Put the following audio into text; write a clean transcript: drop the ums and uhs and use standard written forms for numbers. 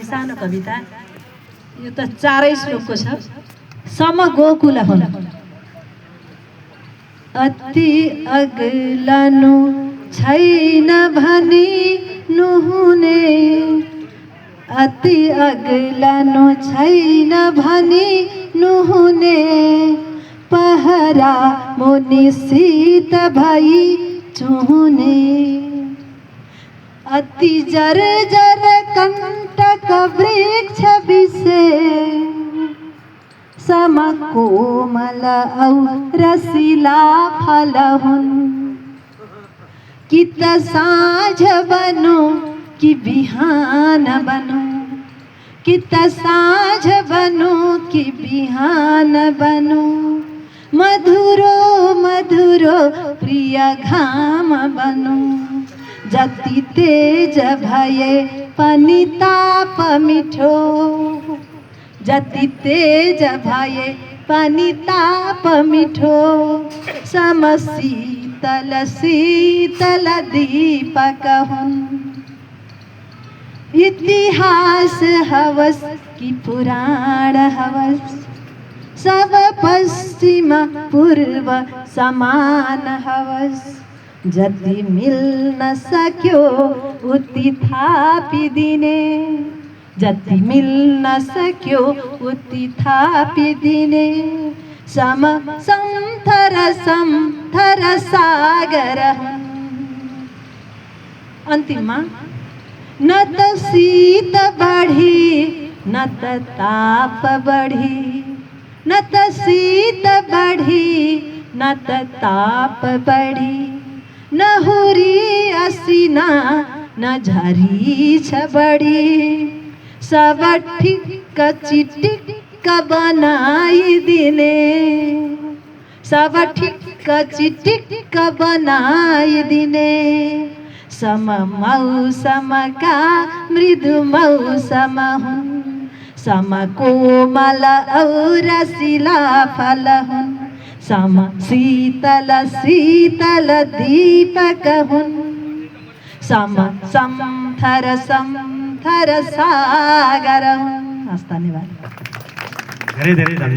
सानो कविता, यो त 4 श्लोकको छ। सम गोकुल हुन अति अग्लानु छैन भनी नुहुने, अति अग्लानु छैन भनी नुहुने, पहरा मुनि शीत भई चुहुने, अति जर्जर कंटक वृक्ष विषे, सम कोमल औ रसिला फल हुन्, कि त साँझ बनु कि बिहान बनु, कि त साँझ बनु कि बिहान बनु, मधुरो मधुरो प्रिय घाम बनु, जति तेज भए पनि ताप मिठो, जति तेज भए पनि ताप मिठो, सम शीतल शीतल दीपक हुन्, इतिहास हवस कि पुराण हवस, सब पश्चिम पूर्व समान हवस, जति मिल्न सक्यो उति थापिदिने, जति मिल्न सक्यो उति थापिदिने, सम समथर समथर सागर हुन्। अन्तिममा न त शीत बढी न त ताप बढी, न त शीत बढी न त ताप बढी, न हुरी असिना न झरी छ बढी, सब ठिक्क चिटिक्क बनाइदिने, सब ठिक्क चिटिक्क बनाइदिने, सम मौसमका मृदु मौसम हुन्, सम कोमल औ रसिला फल हुन्, सम शीतल शीतल दीपक हुन्, सम समथर समथर सागर हुन्। हस्, धन्यवाद। धेरै धेरै